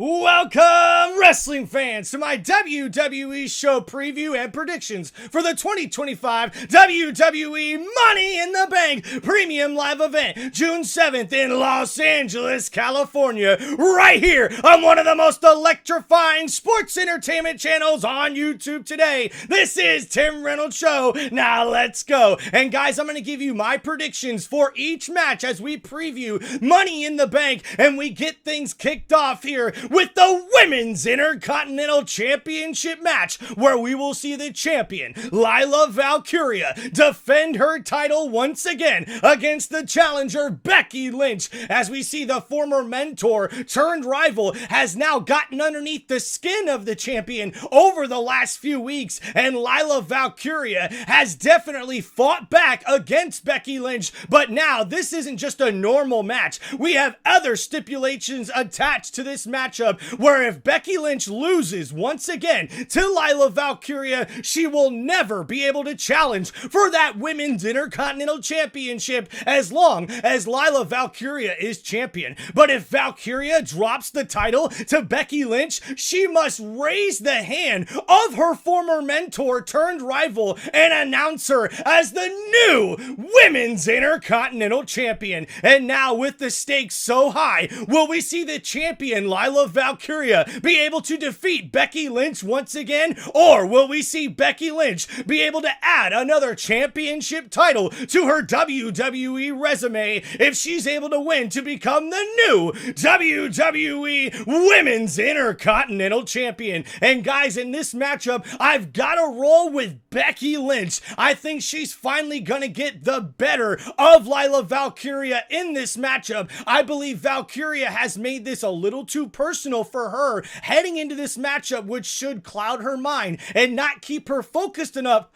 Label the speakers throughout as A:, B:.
A: Welcome, wrestling fans, to my WWE show preview and predictions for the 2025 WWE Money in the Bank Premium Live Event, June 7th in Los Angeles, California, right here on one of the most electrifying sports entertainment channels on YouTube today. This is Tim Reynolds Show. Now let's go. And guys, I'm going to give you my predictions for each match as we preview Money in the Bank and we get things kicked off here with the Women's Intercontinental Championship match, where we will see the champion, Lila Valkyria, defend her title once again against the challenger, Becky Lynch, as we see the former mentor turned rival has now gotten underneath the skin of the champion over the last few weeks, and Lila Valkyria has definitely fought back against Becky Lynch, but now this isn't just a normal match. We have other stipulations attached to this matchup, where if Becky Lynch loses once again to Lila Valkyria, she will never be able to challenge for that Women's Intercontinental Championship as long as Lila Valkyria is champion. But if Valkyria drops the title to Becky Lynch, she must raise the hand of her former mentor turned rival and announce her as the new Women's Intercontinental Champion. And now, with the stakes so high, will we see the champion Lila Valkyria be able to defeat Becky Lynch once again? Or will we see Becky Lynch be able to add another championship title to her WWE resume if she's able to win to become the new WWE Women's Intercontinental Champion? And guys, in this matchup, I've got to roll with Becky Lynch. I think she's finally gonna get the better of Lila Valkyria in this matchup. I believe Valkyria has made this a little too personal for her heading into this matchup, which should cloud her mind and not keep her focused enough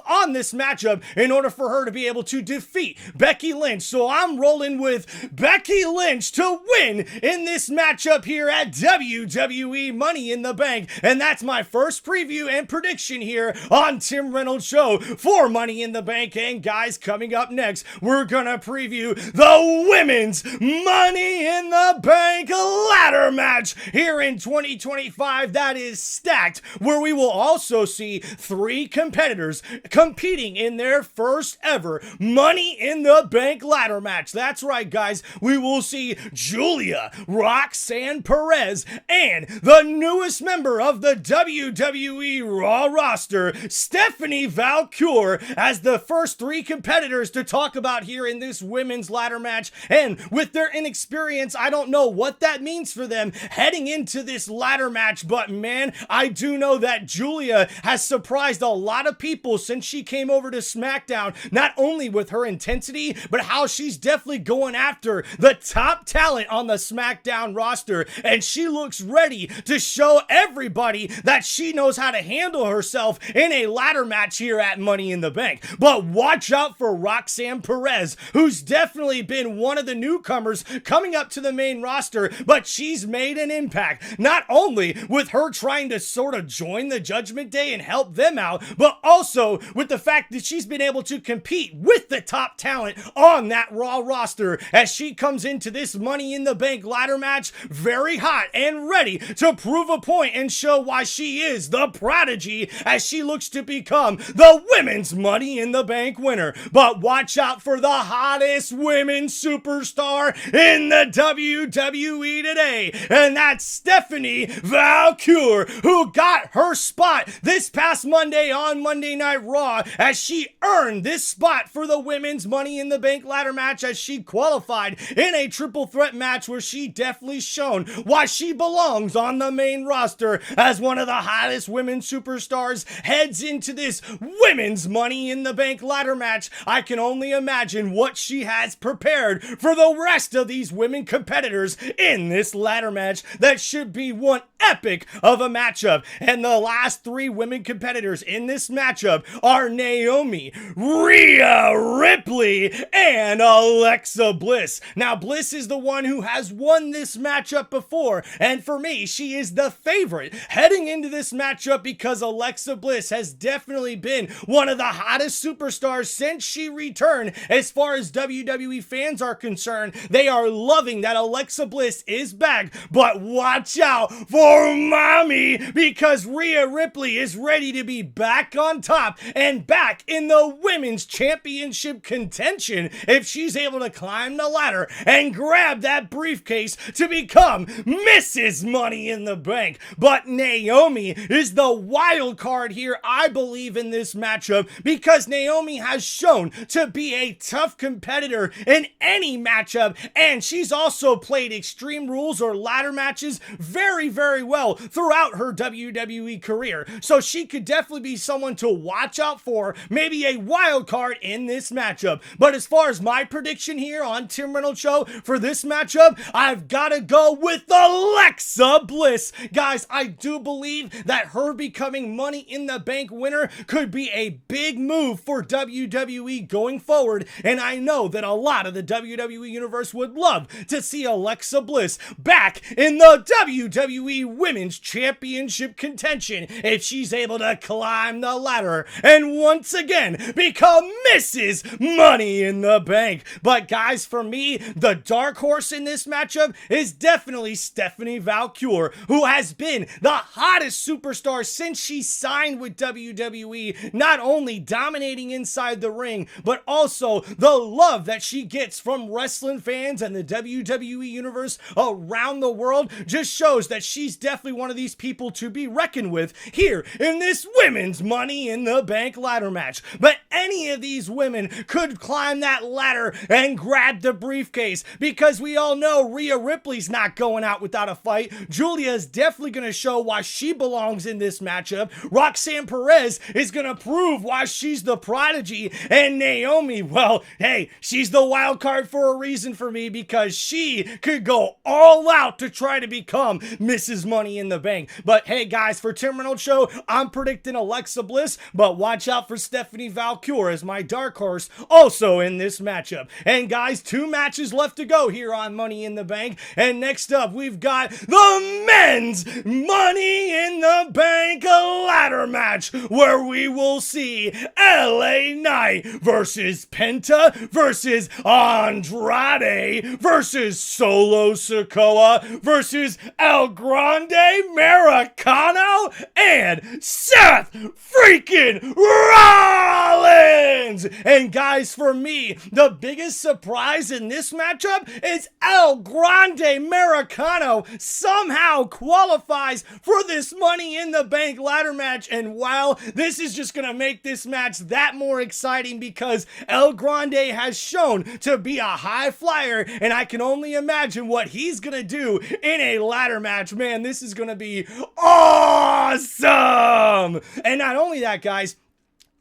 A: on this matchup in order for her to be able to defeat Becky Lynch. So I'm rolling with Becky Lynch to win in this matchup here at WWE Money in the Bank. And that's my first preview and prediction here on Tim Reynolds Show for Money in the Bank. And guys, coming up next, we're gonna preview the Women's Money in the Bank ladder match here in 2025 that is stacked, where we will also see three competitors competing in their first ever Money in the Bank ladder match. That's right, guys. We will see Julia Roxanne Perez and the newest member of the WWE Raw roster, Stephanie Valcour, as the first three competitors to talk about here in this women's ladder match. And with their inexperience, I don't know what that means for them heading into this ladder match, but man, I do know that Julia has surprised a lot of people since she came over to SmackDown, not only with her intensity, but how she's definitely going after the top talent on the SmackDown roster, and she looks ready to show everybody that she knows how to handle herself in a ladder match here at Money in the Bank. But watch out for Roxanne Perez, who's definitely been one of the newcomers coming up to the main roster, but she's made an impact, not only with her trying to sort of join the Judgment Day and help them out, but also with the fact that she's been able to compete with the top talent on that Raw roster as she comes into this Money in the Bank ladder match very hot and ready to prove a point and show why she is the prodigy as she looks to become the Women's Money in the Bank winner. But watch out for the hottest women's superstar in the WWE today, and that's Stephanie Valcour, who got her spot this past Monday on Monday Night Raw as she earned this spot for the Women's Money in the Bank ladder match as she qualified in a triple threat match where she definitely shown why she belongs on the main roster as one of the hottest women superstars heads into this Women's Money in the Bank ladder match. I can only imagine what she has prepared for the rest of these women competitors in this ladder match that should be one epic of a matchup. And the last three women competitors in this matchup are Naomi, Rhea Ripley, and Alexa Bliss. Now, Bliss is the one who has won this matchup before, and for me, she is the favorite heading into this matchup because Alexa Bliss has definitely been one of the hottest superstars since she returned. As far as WWE fans are concerned, they are loving that Alexa Bliss is back But watch out for mommy, because Rhea Ripley is ready to be back on top and back in the women's championship contention if she's able to climb the ladder and grab that briefcase to become Mrs. Money in the Bank. But Naomi is the wild card here, I believe, in this matchup, because Naomi has shown to be a tough competitor in any matchup, and she's also played Extreme Rules or ladder matches very, very well throughout her WWE career. So she could definitely be someone to watch out for, maybe a wild card in this matchup. But as far as my prediction here on Tim Reynolds Show for this matchup, I've got to go with Alexa Bliss. Guys, I do believe that her becoming Money in the Bank winner could be a big move for WWE going forward, and I know that a lot of the WWE universe would love to see Alexa Bliss back in the WWE Women's Championship contention if she's able to climb the ladder and once again become Mrs. Money in the Bank. But guys, for me, the dark horse in this matchup is definitely Stephanie Valkyr, who has been the hottest superstar since she signed with WWE, not only dominating inside the ring, but also the love that she gets from wrestling fans and the WWE universe around the world just shows that she's definitely one of these people to be reckoned with here in this women's Money in the Bank ladder match. But any of these women could climb that ladder and grab the briefcase, because we all know Rhea Ripley's not going out without a fight. Julia is definitely going to show why she belongs in this matchup. Roxanne Perez is going to prove why she's the prodigy. And Naomi, well, hey, she's the wild card for a reason for me, because she could go all out to try to become Mrs. Money in the Bank. But hey, guys, for Tim Reynolds Show, I'm predicting Alexa Bliss, but watch out for Stephanie Valkyr as my dark horse also in this matchup. And guys, 2 matches left to go here on Money in the Bank. And next up, we've got the men's Money in the Bank ladder match, where we will see LA Knight versus Penta versus Andrade versus Solo Sikoa versus El Grande Americano and Seth freaking Rollins. And guys, for me, the biggest surprise in this matchup is El Grande Americano somehow qualifies for this Money in the Bank ladder match. And while this is just going to make this match that more exciting, because El Grande has shown to be a high flyer, and I can only imagine what he's going to do in a ladder match. Man, this is going to be awesome. And not only that, guys,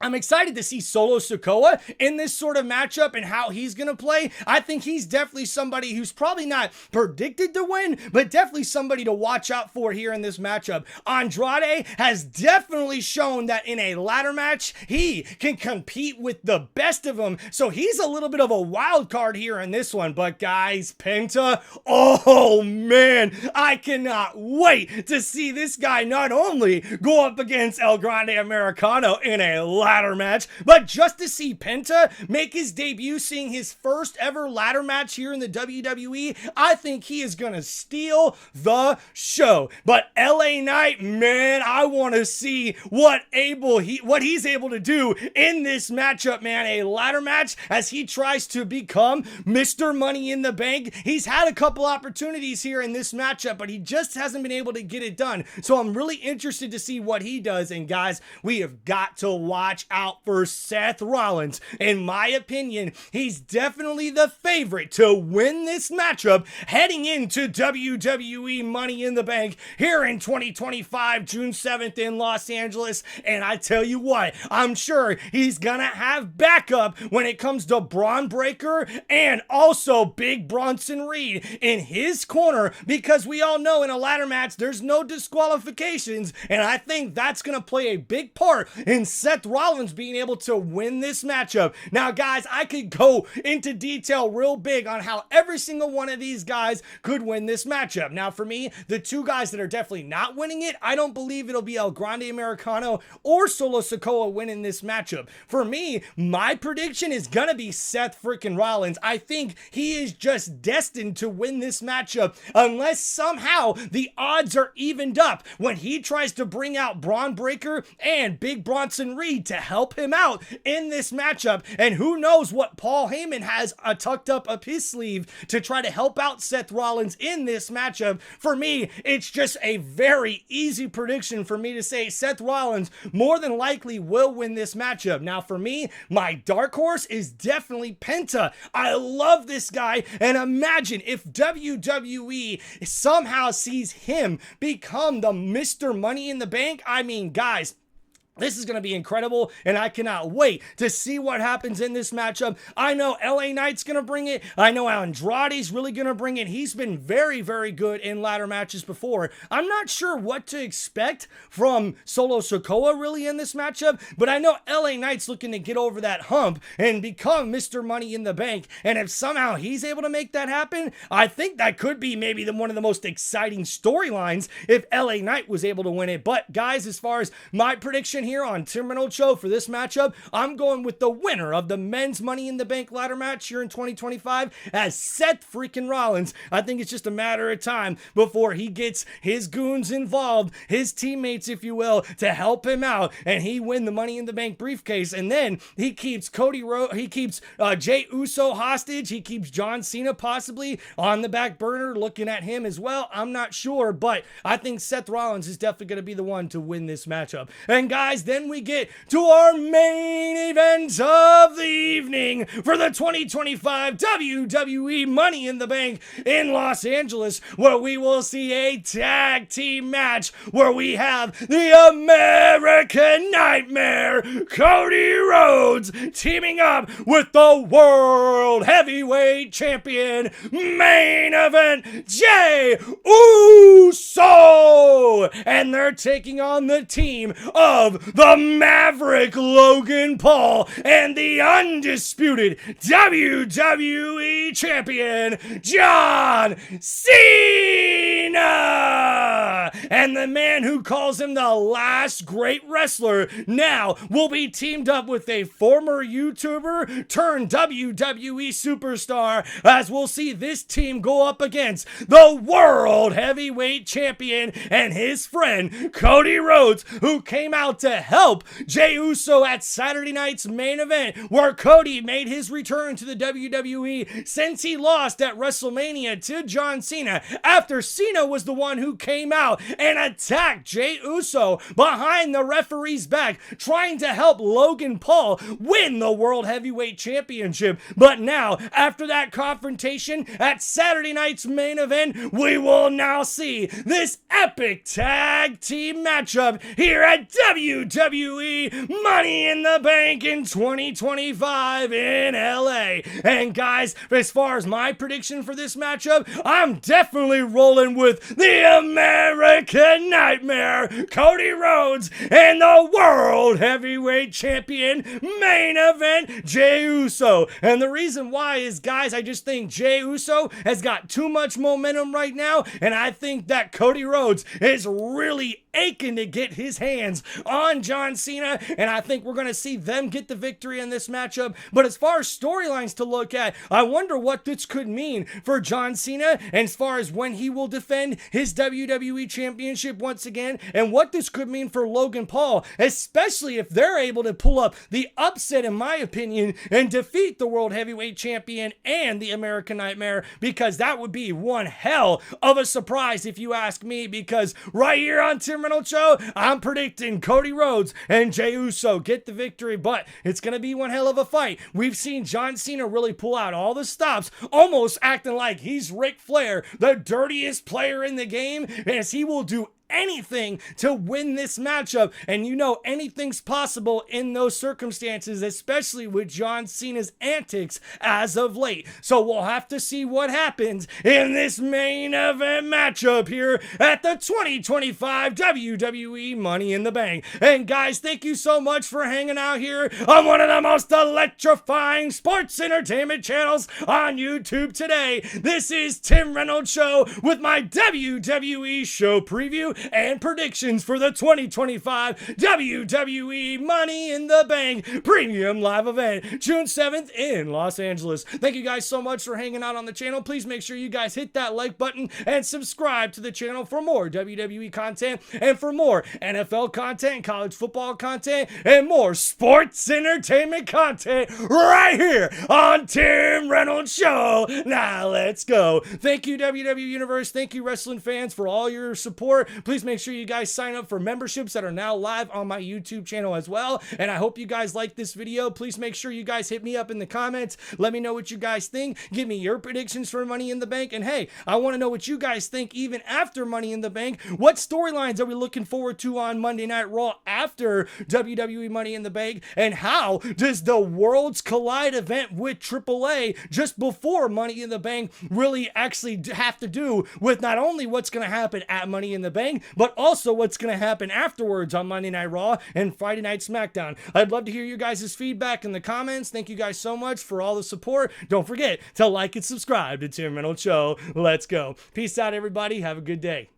A: I'm excited to see Solo Sikoa in this sort of matchup and how he's going to play. I think he's definitely somebody who's probably not predicted to win, but definitely somebody to watch out for here in this matchup. Andrade has definitely shown that in a ladder match, he can compete with the best of them. So he's a little bit of a wild card here in this one. But guys, Penta, oh man, I cannot wait to see this guy not only go up against El Grande Americano in a ladder match, but just to see Penta make his debut, seeing his first ever ladder match here in the WWE, I think he is gonna steal the show. But LA Knight, man, I want to see what he's able to do in this matchup, man. A ladder match as he tries to become Mr. Money in the Bank. He's had a couple opportunities here in this matchup, but he just hasn't been able to get it done. So I'm really interested to see what he does. And guys, we have got to watch out for Seth Rollins. In my opinion, he's definitely the favorite to win this matchup heading into WWE Money in the Bank here in 2025, June 7th in Los Angeles. And I tell you what, I'm sure he's gonna have backup when it comes to Braun Breaker and also Big Bronson Reed in his corner, because we all know in a ladder match there's no disqualifications, and I think that's gonna play a big part in Seth Rollins Rollins being able to win this matchup. Now, guys, I could go into detail real big on how every single one of these guys could win this matchup. Now, for me, the two guys that are definitely not winning it, I don't believe it'll be El Grande Americano or Solo Sikoa winning this matchup. For me, my prediction is gonna be Seth freaking Rollins. I think he is just destined to win this matchup unless somehow the odds are evened up when he tries to bring out Braun Breaker and Big Bronson Reed to help him out in this matchup. And who knows what Paul Heyman has tucked up his sleeve to try to help out Seth Rollins in this matchup. For me, it's just a very easy prediction for me to say Seth Rollins more than likely will win this matchup. Now, for me, my dark horse is definitely Penta. I love this guy, and imagine if WWE somehow sees him become the Mr. Money in the Bank. I mean, guys, this is going to be incredible, and I cannot wait to see what happens in this matchup. I know LA Knight's going to bring it. I know Andrade's really going to bring it. He's been very, very good in ladder matches before. I'm not sure what to expect from Solo Sikoa really in this matchup, but I know LA Knight's looking to get over that hump and become Mr. Money in the Bank. And if somehow he's able to make that happen, I think that could be maybe one of the most exciting storylines if LA Knight was able to win it. But guys, as far as my prediction here on TimReynoldsShow for this matchup, I'm going with the winner of the men's Money in the Bank ladder match here in 2025 as Seth freaking Rollins. I think it's just a matter of time before he gets his goons involved, his teammates, if you will, to help him out, and he win the Money in the Bank briefcase. And then he keeps Jey Uso hostage. He keeps John Cena possibly on the back burner, looking at him as well. I'm not sure, but I think Seth Rollins is definitely going to be the one to win this matchup. And guys, then we get to our main event of the evening for the 2025 WWE Money in the Bank in Los Angeles, where we will see a tag team match where we have the American Nightmare, Cody Rhodes, teaming up with the World Heavyweight Champion, main event, Jey Uso, and they're taking on the team of the Maverick Logan Paul and the undisputed WWE Champion, John Cena. And the man who calls him the last great wrestler now will be teamed up with a former YouTuber turned WWE superstar, as we'll see this team go up against the World Heavyweight Champion and his friend Cody Rhodes, who came out to help Jey Uso at Saturday night's main event, where Cody made his return to the WWE since he lost at WrestleMania to John Cena, after Cena was the one who came out and attacked Jey Uso behind the referee's back, trying to help Logan Paul win the World Heavyweight Championship. But now, after that confrontation at Saturday night's main event, we will now see this epic tag team matchup here at WWE Money in the Bank in 2025 in LA. And guys, as far as my prediction for this matchup, I'm definitely rolling with the American Nightmare, Cody Rhodes, and the World Heavyweight Champion, main event, Jey Uso. And the reason why is, guys, I just think Jey Uso has got too much momentum right now, and I think that Cody Rhodes is really aching to get his hands on John Cena, and I think we're going to see them get the victory in this matchup. But as far as storylines to look at, I wonder what this could mean for John Cena, and as far as when he will defend his WWE Championship once again, and what this could mean for Logan Paul, especially if they're able to pull up the upset, in my opinion, and defeat the World Heavyweight Champion and the American Nightmare, because that would be one hell of a surprise if you ask me. Because right here on TimReynoldsShow, I'm predicting Cody Rhodes and Jey Uso get the victory, but it's going to be one hell of a fight. We've seen John Cena really pull out all the stops, almost acting like he's Ric Flair, the dirtiest player in the game, as he will do anything to win this matchup. And you know, anything's possible in those circumstances, especially with John Cena's antics as of late. So we'll have to see what happens in this main event matchup here at the 2025 WWE Money in the Bank. And guys, thank you so much for hanging out here on one of the most electrifying sports entertainment channels on YouTube today. This is Tim Reynolds Show with my WWE show preview and predictions for the 2025 WWE Money in the Bank Premium Live Event, June 7th in Los Angeles. Thank you guys so much for hanging out on the channel. Please make sure you guys hit that like button and subscribe to the channel for more WWE content and for more NFL content, college football content, and more sports entertainment content right here on Tim Reynolds Show. Now let's go. Thank you, WWE Universe. Thank you, wrestling fans, for all your support. Please make sure you guys sign up for memberships that are now live on my YouTube channel as well. And I hope you guys like this video. Please make sure you guys hit me up in the comments. Let me know what you guys think. Give me your predictions for Money in the Bank. And hey, I want to know what you guys think even after Money in the Bank. What storylines are we looking forward to on Monday Night Raw after WWE Money in the Bank? And how does the Worlds Collide event with AAA just before Money in the Bank really actually have to do with not only what's going to happen at Money in the Bank, but also what's going to happen afterwards on Monday Night Raw and Friday Night SmackDown? I'd love to hear you guys' feedback in the comments. Thank you guys so much for all the support. Don't forget to like and subscribe to Tim Reynolds Show. Let's go. Peace out, everybody. Have a good day.